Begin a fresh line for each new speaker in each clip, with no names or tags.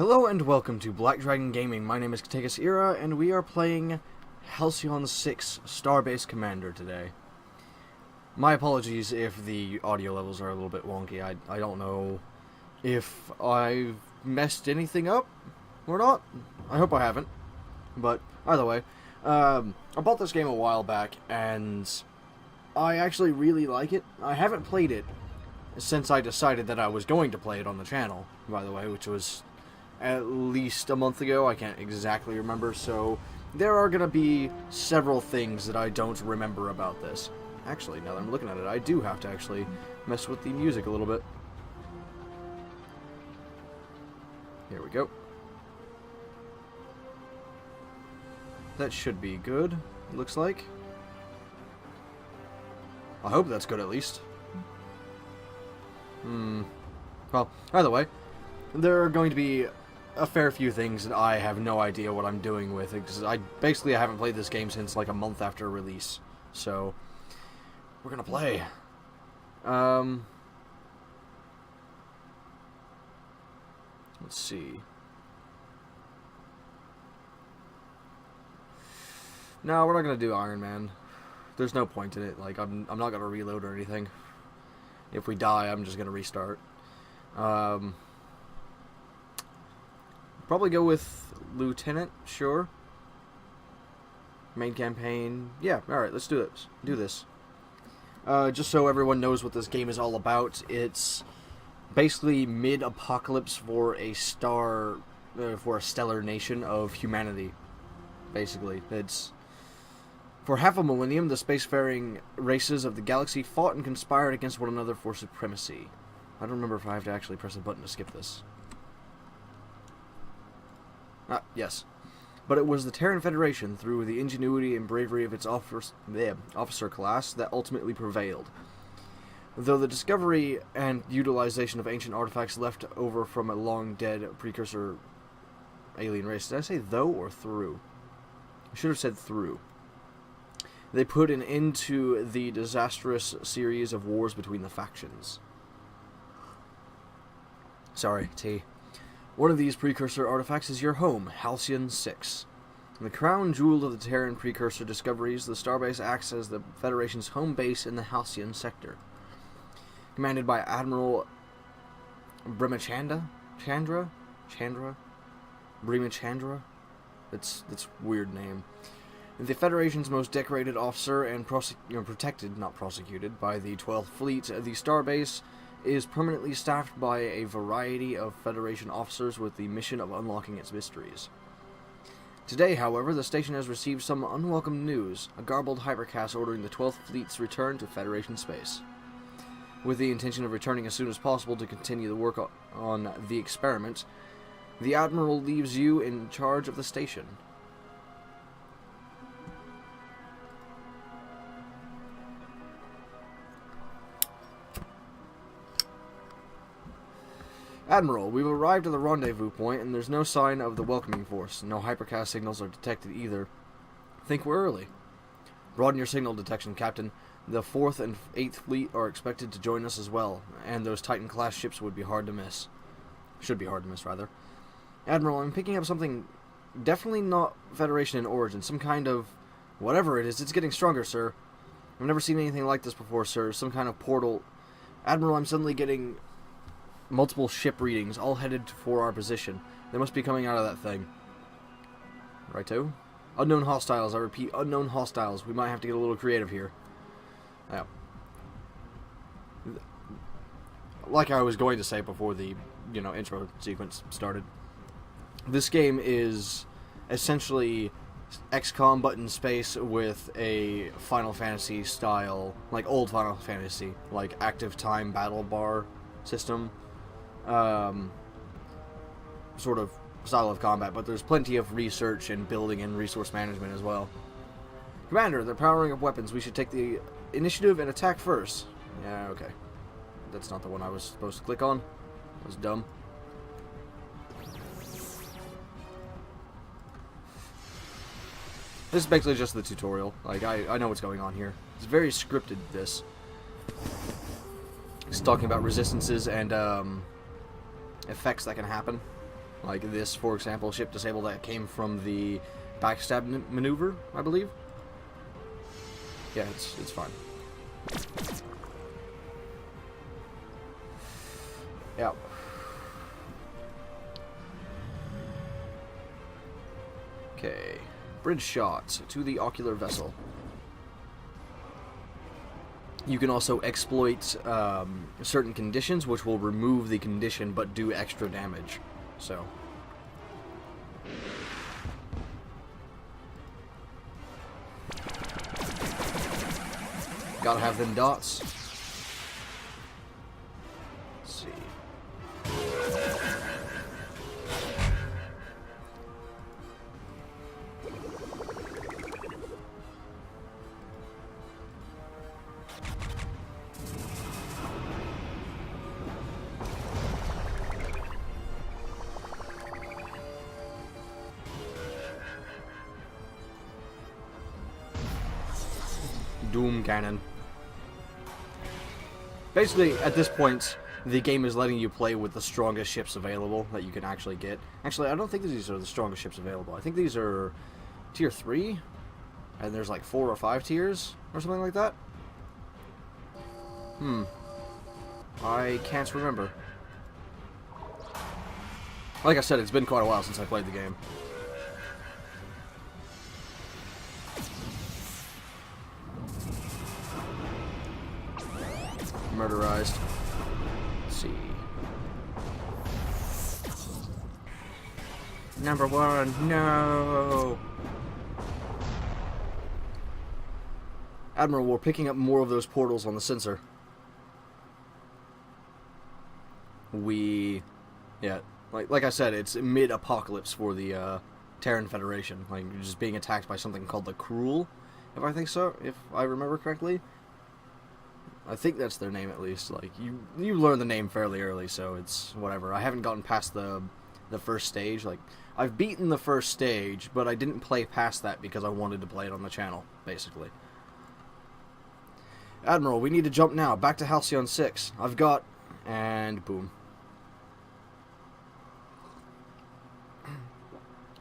Hello and welcome to Black Dragon Gaming. My name is Kategas Ira, and we are playing Halcyon 6 Starbase Commander today. My apologies if the audio levels are a little bit wonky. I don't know if I've messed anything up or not. I hope I haven't. But either way, I bought this game a while back, and I actually really like it. I haven't played it since I decided that I was going to play it on the channel, by the way, which was at least a month ago. I can't exactly remember, so there are going to be several things that I don't remember about this. Actually, now that I'm looking at it, I do have to actually mess with the music a little bit. Here we go. That should be good, it looks like. I hope that's good, at least. Well, either way, there are going to be a fair few things that I have no idea what I'm doing with it, because I haven't played this game since like a month after release. So we're gonna play. Let's see. No, we're not gonna do Iron Man. There's no point in it. Like, I'm not gonna reload or anything. If we die, I'm just gonna restart. Probably go with Lieutenant, sure. Main campaign, yeah, alright, let's do this. Just so everyone knows what this game is all about, it's basically mid-apocalypse for a stellar nation of humanity, basically. It's for half a millennium, the spacefaring races of the galaxy fought and conspired against one another for supremacy. I don't remember if I have to actually press a button to skip this. Ah, yes. But it was the Terran Federation, through the ingenuity and bravery of its officer class, that ultimately prevailed. Though the discovery and utilization of ancient artifacts left over from a long-dead precursor alien race. Did I say though or through? I should have said through. They put an end to the disastrous series of wars between the factions. Sorry, T. One of these precursor artifacts is your home, Halcyon 6. The crown jewel of the Terran precursor discoveries, the starbase acts as the Federation's home base in the Halcyon sector. Commanded by Admiral Brimachandra? Brimachandra? That's a weird name. The Federation's most decorated officer and protected, not prosecuted, by the 12th Fleet, the starbase is permanently staffed by a variety of Federation officers with the mission of unlocking its mysteries. Today, however, the station has received some unwelcome news, a garbled hypercast ordering the 12th Fleet's return to Federation space. With the intention of returning as soon as possible to continue the work on the experiment, the Admiral leaves you in charge of the station. Admiral, we've arrived at the rendezvous point, and there's no sign of the welcoming force. No hypercast signals are detected either. Think we're early. Broaden your signal detection, Captain. The 4th and 8th Fleet are expected to join us as well, and those Titan-class ships would be hard to miss. Should be hard to miss, rather. Admiral, I'm picking up something definitely not Federation in origin. Some kind of... whatever it is, it's getting stronger, sir. I've never seen anything like this before, sir. Some kind of portal. Admiral, I'm suddenly getting multiple ship readings, all headed for our position. They must be coming out of that thing. Righto. Unknown hostiles, I repeat, unknown hostiles. We might have to get a little creative here. Yeah. Like I was going to say before the, intro sequence started, this game is essentially XCOM but in space with a Final Fantasy style, like old Final Fantasy, like active time battle bar system. Sort of style of combat, but there's plenty of research and building and resource management as well. Commander, they're powering up weapons. We should take the initiative and attack first. Yeah, okay. That's not the one I was supposed to click on. That was dumb. This is basically just the tutorial. Like, I know what's going on here. It's very scripted, this. It's talking about resistances and, effects that can happen. Like this, for example, ship disabled that came from the backstab maneuver, I believe. Yeah, it's fine. Yeah. Okay. Bridge shots to the ocular vessel. You can also exploit certain conditions, which will remove the condition but do extra damage. So. Gotta have them dots. Let's see. Doom cannon. Basically, at this point, the game is letting you play with the strongest ships available that you can actually get. Actually, I don't think these are the strongest ships available. I think these are tier 3, and there's like 4 or 5 tiers, or something like that. I can't remember. Like I said, it's been quite a while since I played the game. Murderized. Let's see. Number 1, no! Admiral, we're picking up more of those portals on the sensor. Yeah, like I said, it's mid-apocalypse for the Terran Federation. Like, you're just being attacked by something called the Cruel, if I remember correctly. I think that's their name, at least. Like, you learn the name fairly early, so it's whatever. I haven't gotten past the first stage. Like, I've beaten the first stage, but I didn't play past that because I wanted to play it on the channel, basically. Admiral, we need to jump now. Back to Halcyon 6. I've got... And boom.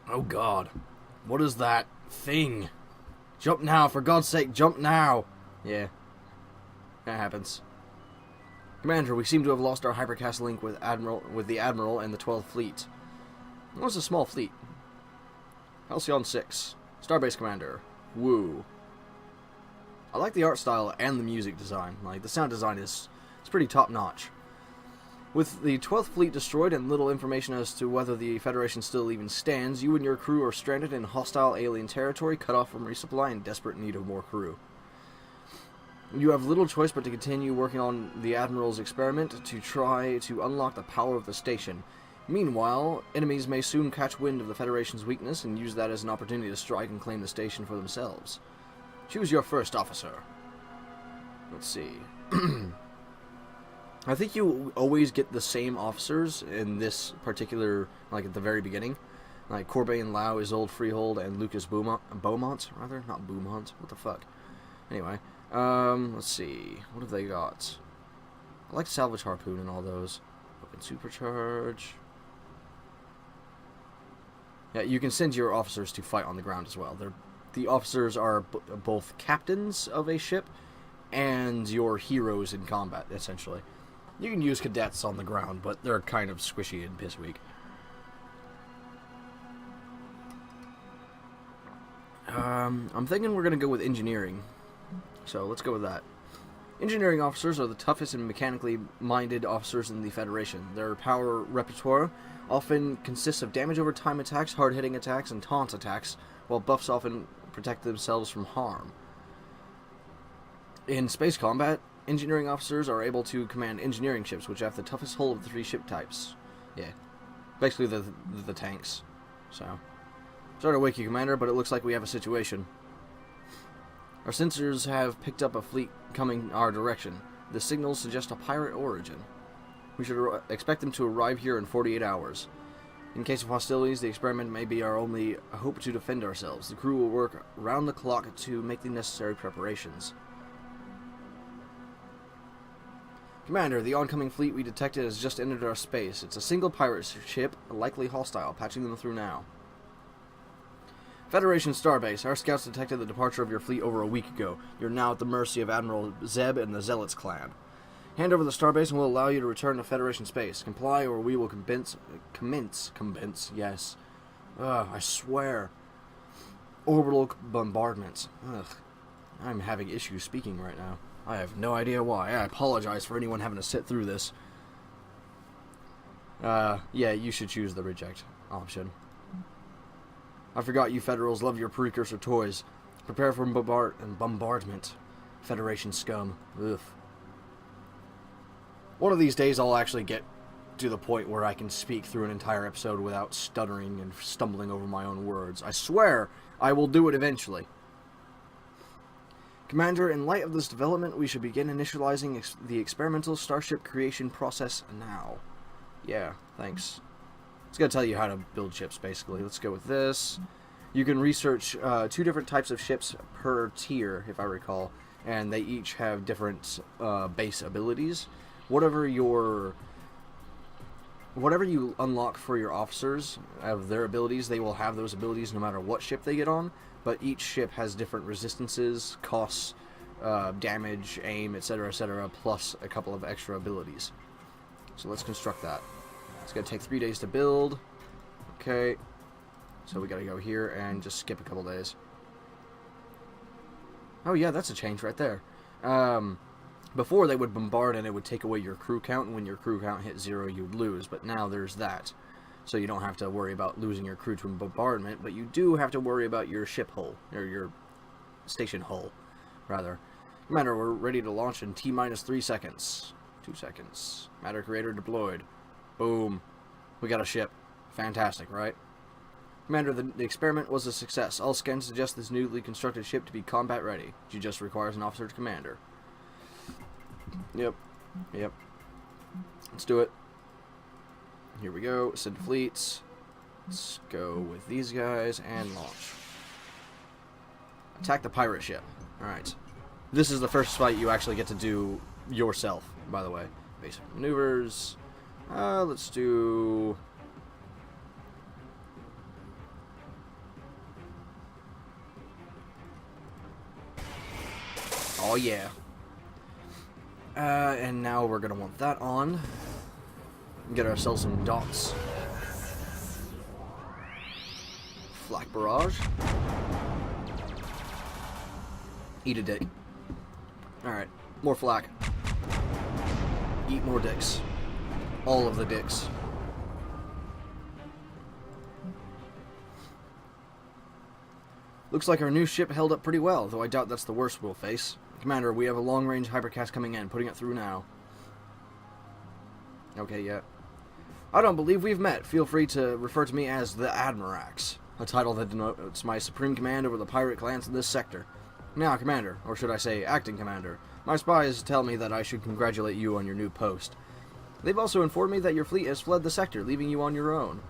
Oh god. What is that thing? Jump now, for God's sake, jump now! Yeah. That happens. Commander, we seem to have lost our hypercast link with the Admiral and the 12th Fleet. Well, it's a small fleet. Halcyon 6. Starbase Commander. Woo. I like the art style and the music design. Like, the sound design is pretty top-notch. With the 12th Fleet destroyed and little information as to whether the Federation still even stands, you and your crew are stranded in hostile alien territory, cut off from resupply, and desperate need of more crew. You have little choice but to continue working on the Admiral's experiment to try to unlock the power of the station. Meanwhile, enemies may soon catch wind of the Federation's weakness and use that as an opportunity to strike and claim the station for themselves. Choose your first officer. Let's see. I think you always get the same officers in this particular, like at the very beginning. Like Corbeil Lau, Isolde Freehold, and Lucas Beaumont, not Beaumont, what the fuck. Anyway, let's see, what have they got? I like Salvage Harpoon and all those. Weapon Supercharge. Yeah, you can send your officers to fight on the ground as well. The officers are both captains of a ship and your heroes in combat, essentially. You can use cadets on the ground, but they're kind of squishy and piss weak. I'm thinking we're going to go with engineering. So let's go with that. Engineering officers are the toughest and mechanically minded officers in the Federation. Their power repertoire often consists of damage over time attacks, hard-hitting attacks, and taunt attacks, while buffs often protect themselves from harm. In space combat, engineering officers are able to command engineering ships, which have the toughest hull of the 3 ship types. Yeah, basically the tanks. So, sorry to wake you, Commander, but it looks like we have a situation. Our sensors have picked up a fleet coming our direction. The signals suggest a pirate origin. We should expect them to arrive here in 48 hours. In case of hostilities, the experiment may be our only hope to defend ourselves. The crew will work round the clock to make the necessary preparations. Commander, the oncoming fleet we detected has just entered our space. It's a single pirate ship, likely hostile. Patching them through now. Federation starbase. Our scouts detected the departure of your fleet over a week ago. You're now at the mercy of Admiral Zeb and the Zealots clan. Hand over the starbase and we'll allow you to return to Federation space. Comply or we will commence, yes. I swear. Orbital bombardments. Ugh. I'm having issues speaking right now. I have no idea why. I apologize for anyone having to sit through this. Yeah, you should choose the reject option. I forgot you Federals love your precursor toys. Prepare for bombardment. Federation scum. Ugh. One of these days I'll actually get to the point where I can speak through an entire episode without stuttering and stumbling over my own words. I swear I will do it eventually. Commander, in light of this development, we should begin initializing the experimental starship creation process now. Yeah, thanks. It's going to tell you how to build ships, basically. Let's go with this. You can research 2 different types of ships per tier, if I recall, and they each have different base abilities. Whatever you unlock for your officers of their abilities, they will have those abilities no matter what ship they get on, but each ship has different resistances, costs, damage, aim, etc., plus a couple of extra abilities. So let's construct that. It's going to take 3 days to build. Okay. So we got to go here and just skip a couple days. Oh yeah, that's a change right there. Before they would bombard and it would take away your crew count, and when your crew count hit 0 you'd lose, but now there's that. So you don't have to worry about losing your crew to a bombardment, but you do have to worry about your ship hull, or your station hull, rather. Commander, we're ready to launch in T-minus 3 seconds. 2 seconds. Matter creator deployed. Boom. We got a ship. Fantastic, right? Commander, the experiment was a success. All scans suggest this newly constructed ship to be combat ready. She just requires an officer to commander. Yep. Let's do it. Here we go. Send fleets. Let's go with these guys and launch. Attack the pirate ship. Alright. This is the first fight you actually get to do yourself, by the way. Basic maneuvers. Let's do... Oh yeah. And now we're gonna want that on. Get ourselves some dots. Flak barrage. Eat a dick. Alright, more flak. Eat more dicks. All of the dicks. Looks like our new ship held up pretty well, though I doubt that's the worst we'll face. Commander, we have a long-range hypercast coming in, putting it through now. Okay, yeah. I don't believe we've met. Feel free to refer to me as the Admirax, a title that denotes my supreme command over the pirate clans in this sector. Now, Commander, or should I say acting Commander, my spies tell me that I should congratulate you on your new post. They've also informed me that your fleet has fled the sector, leaving you on your own.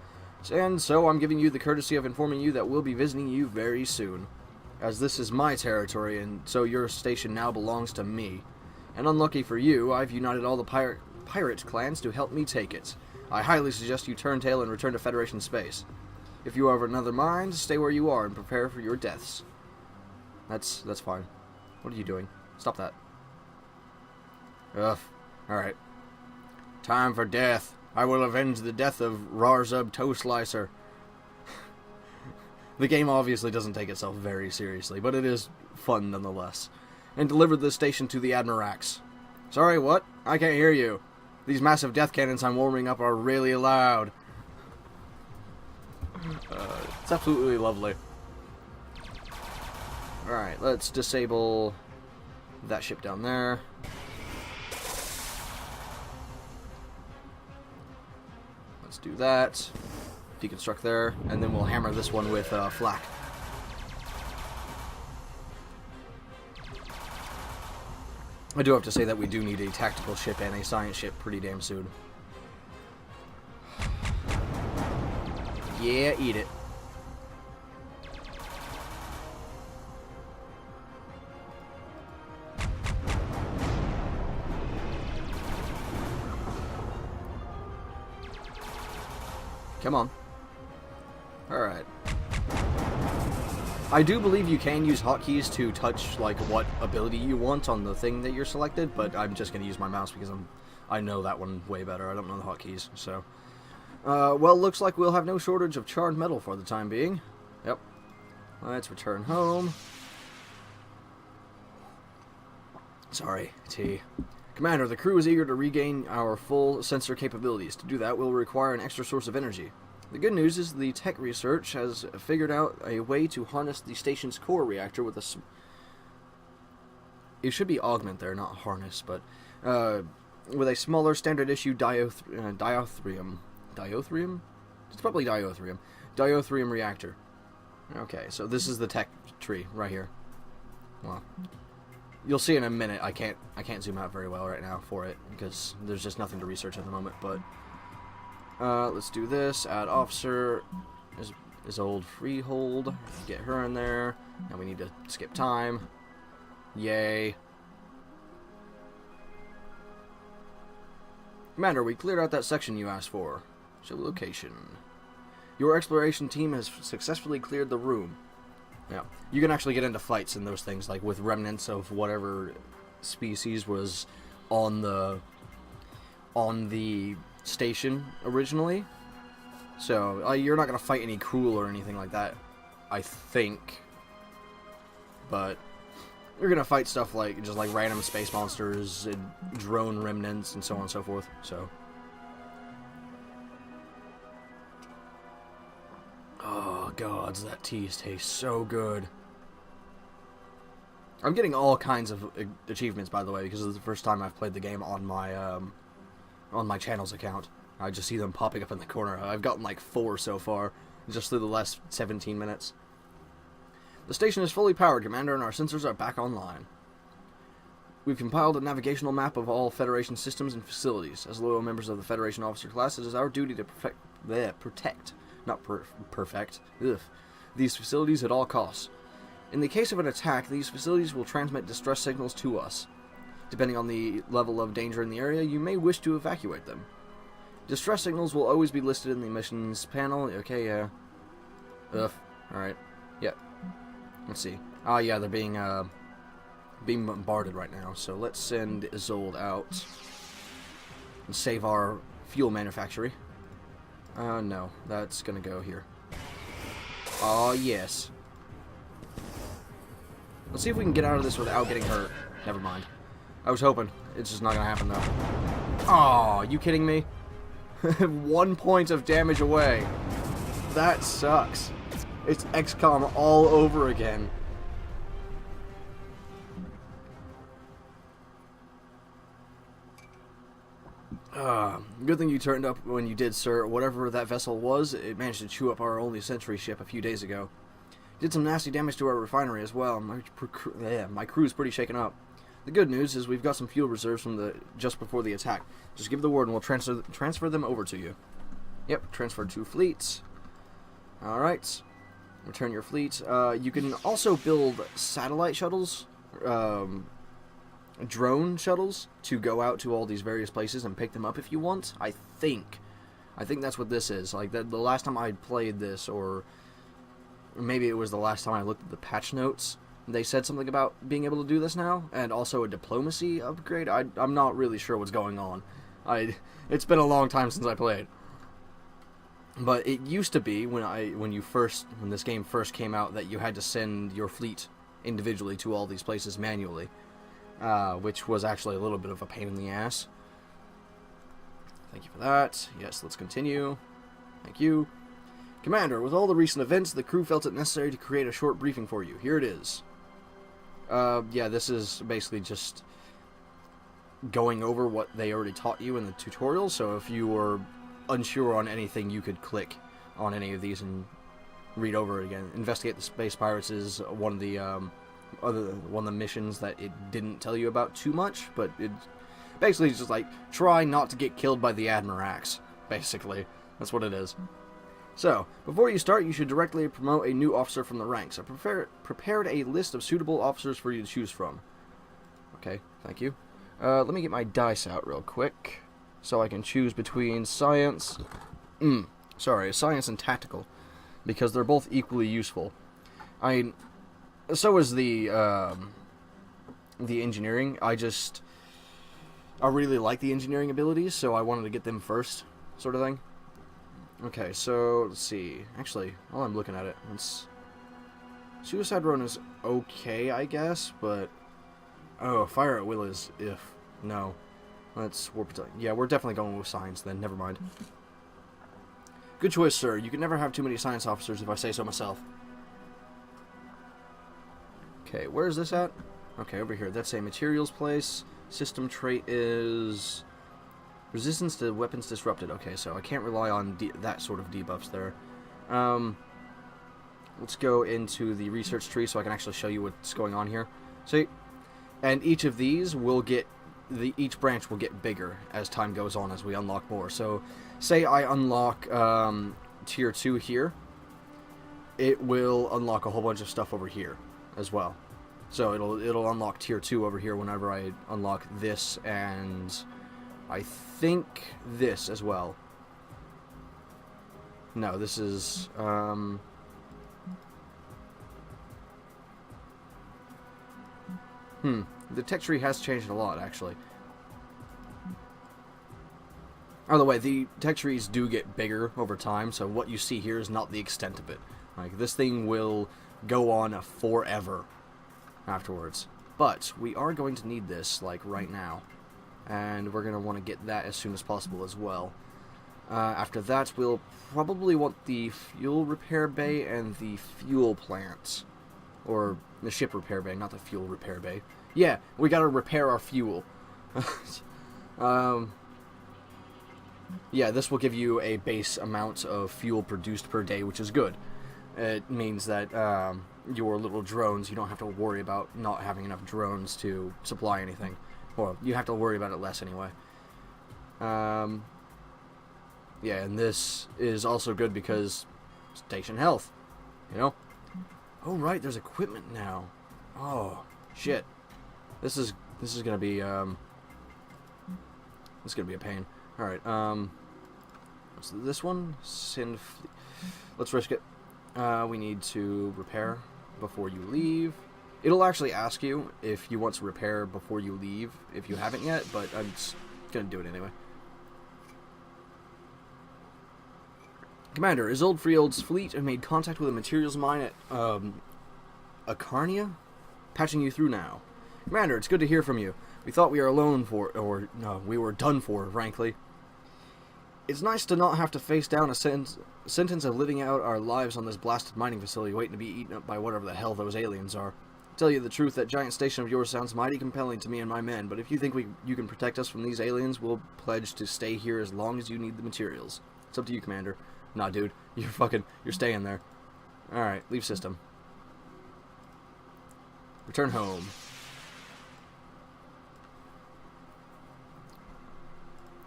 And so I'm giving you the courtesy of informing you that we'll be visiting you very soon, as this is my territory, and so your station now belongs to me. And unlucky for you, I've united all the pirate clans to help me take it. I highly suggest you turn tail and return to Federation space. If you have another mind, stay where you are and prepare for your deaths. That's fine. What are you doing? Stop that. Ugh. Alright. Time for death. I will avenge the death of Rarzub Toe Slicer. The game obviously doesn't take itself very seriously, but it is fun nonetheless. And deliver the station to the Admirax. Sorry, what? I can't hear you. These massive death cannons I'm warming up are really loud. It's absolutely lovely. Alright, let's disable that ship down there. Let's do that. Deconstruct there, and then we'll hammer this one with flak. I do have to say that we do need a tactical ship and a science ship pretty damn soon. Yeah, eat it. Come on. Alright. I do believe you can use hotkeys to touch, like, what ability you want on the thing that you're selected, but I'm just going to use my mouse because I know that one way better. I don't know the hotkeys, so... well, looks like we'll have no shortage of charred metal for the time being. Yep. Let's return home. Sorry, T. Commander, the crew is eager to regain our full sensor capabilities. To do that, we'll require an extra source of energy. The good news is the tech research has figured out a way to harness the station's core reactor with a... It should be augment there, not harness, but... with a smaller standard-issue diothrium. Diothrium? It's probably diothrium. Diothrium reactor. Okay, so this is the tech tree right here. Well, you'll see in a minute. I can't zoom out very well right now for it because there's just nothing to research at the moment. But let's do this. Add officer is old freehold. Get her in there. Now we need to skip time. Yay. Commander, we cleared out that section you asked for. Show location. Your exploration team has successfully cleared the room. Yeah, you can actually get into fights and those things, like with remnants of whatever species was on the station originally. So you're not gonna fight any Krul or anything like that, I think. But you're gonna fight stuff like just like random space monsters and drone remnants and so on and so forth. So. Oh, gods, that tea tastes so good. I'm getting all kinds of achievements, by the way, because it's the first time I've played the game on my channel's account. I just see them popping up in the corner. I've gotten like 4 so far, just through the last 17 minutes. The station is fully powered, Commander, and our sensors are back online. We've compiled a navigational map of all Federation systems and facilities. As loyal members of the Federation officer class, it is our duty to protect. Not perfect. Ugh. These facilities at all costs. In the case of an attack, these facilities will transmit distress signals to us. Depending on the level of danger in the area, you may wish to evacuate them. Distress signals will always be listed in the missions panel. Okay, yeah. Ugh. Alright. Yep. Let's see. Ah, yeah, they're being bombarded right now. So let's send Isolde out and save our fuel manufactory. No, that's gonna go here. Oh, yes. Let's see if we can get out of this without getting hurt. Never mind. I was hoping. It's just not gonna happen, though. Oh, you kidding me? 1 point of damage away. That sucks. It's XCOM all over again. Good thing you turned up when you did, sir. Whatever that vessel was, it managed to chew up our only sentry ship a few days ago. Did some nasty damage to our refinery as well. My crew's pretty shaken up. The good news is we've got some fuel reserves from just before the attack. Just give the word and we'll transfer them over to you. Yep, transfer 2 fleets. Alright. Return your fleet. You can also build satellite shuttles, drone shuttles, to go out to all these various places and pick them up if you want. I think that's what this is. Like, the last time I played this, or maybe it was the last time I looked at the patch notes, they said something about being able to do this now, and also a diplomacy upgrade. I'm not really sure what's going on. It's been a long time since I played. But it used to be when this game first came out that you had to send your fleet individually to all these places manually, which was actually a little bit of a pain in the ass. Thank you for that. Yes, let's continue. Thank you. Commander, with all the recent events, the crew felt it necessary to create a short briefing for you. Here it is. Yeah, this is basically just going over what they already taught you in the tutorial, so if you were unsure on anything, you could click on any of these and read over it again. Investigate the space pirates is one of the missions that it didn't tell you about too much, but it basically is just like, try not to get killed by the Admirax, basically. That's what it is. So, before you start, you should directly promote a new officer from the ranks. I prepared a list of suitable officers for you to choose from. Okay, thank you. Let me get my dice out real quick, so I can choose between science, Sorry, science and tactical, because they're both equally useful. I mean, so is the engineering. I really like the engineering abilities, so I wanted to get them first, sort of thing. Okay, so let's see. Actually, while I'm looking at it, Suicide Run is okay, I guess, but Fire at Will is if no. Let's warp it. Yeah, we're definitely going with science then. Never mind. Good choice, sir. You can never have too many science officers if I say so myself. Okay, where is this at? Okay, over here. That's a materials place. System trait is resistance to weapons disrupted. Okay, so I can't rely on that sort of debuffs there. Let's go into the research tree so I can actually show you what's going on here. See? And each of these will get... each branch will get bigger as time goes on as we unlock more. So, say I unlock Tier 2 here. It will unlock a whole bunch of stuff over here as well. So it'll unlock Tier 2 over here whenever I unlock this, and I think this as well. No, this is... The tech tree has changed a lot, actually. By the way, the tech trees do get bigger over time, so what you see here is not the extent of it. Like, this thing will go on forever afterwards. But we are going to need this, like, right now. And we're going to want to get that as soon as possible as well. After that, we'll probably want the fuel repair bay and the fuel plant. Or the ship repair bay, not the fuel repair bay. Yeah, we gotta repair our fuel. Yeah, this will give you a base amount of fuel produced per day, which is good. It means that your little drones, you don't have to worry about not having enough drones to supply anything. Well, you have to worry about it less anyway. Yeah, and this is also good because station health, you know? Oh, right, there's equipment now. Oh, shit. This is gonna be, this is gonna be a pain. Alright, what's this one? Let's risk it. We need to repair before you leave. It'll actually ask you if you want to repair before you leave, if you haven't yet, but I'm just gonna do it anyway. Commander, Isoldfield's fleet have made contact with a materials mine at, Acarnia? Patching you through now. Commander, it's good to hear from you. We thought we were alone no, we were done for, frankly. It's nice to not have to face down a sentence of living out our lives on this blasted mining facility waiting to be eaten up by whatever the hell those aliens are. To tell you the truth, that giant station of yours sounds mighty compelling to me and my men, but if you think you can protect us from these aliens, we'll pledge to stay here as long as you need the materials. It's up to you, Commander. Nah, dude. You're staying there. Alright, leave system. Return home.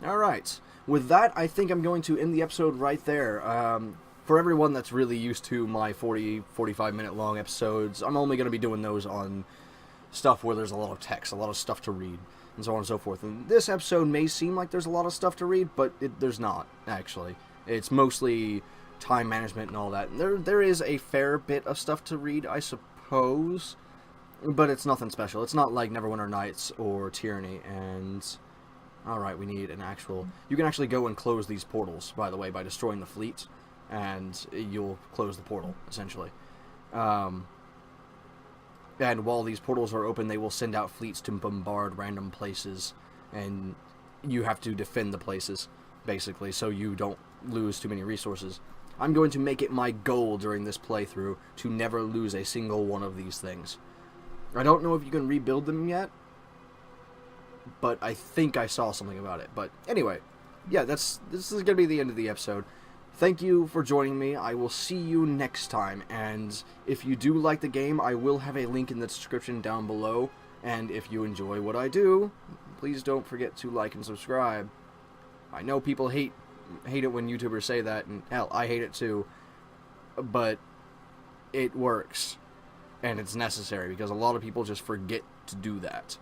Alright. With that, I think I'm going to end the episode right there. For everyone that's really used to my 40-45 minute long episodes, I'm only going to be doing those on stuff where there's a lot of text, a lot of stuff to read, and so on and so forth. And this episode may seem like there's a lot of stuff to read, but there's not, actually. It's mostly time management and all that. There is a fair bit of stuff to read, I suppose, but it's nothing special. It's not like Neverwinter Nights or Tyranny, and... Alright, we need an actual... You can actually go and close these portals, by the way, by destroying the fleet, and you'll close the portal, essentially. And while these portals are open, they will send out fleets to bombard random places, and you have to defend the places, basically, so you don't lose too many resources. I'm going to make it my goal during this playthrough to never lose a single one of these things. I don't know if you can rebuild them yet, but I think I saw something about it. But anyway, yeah, this is going to be the end of the episode. Thank you for joining me. I will see you next time, and if you do like the game, I will have a link in the description down below, and if you enjoy what I do, please don't forget to like and subscribe. I know people hate it when YouTubers say that, and hell, I hate it too, but it works, and it's necessary, because a lot of people just forget to do that.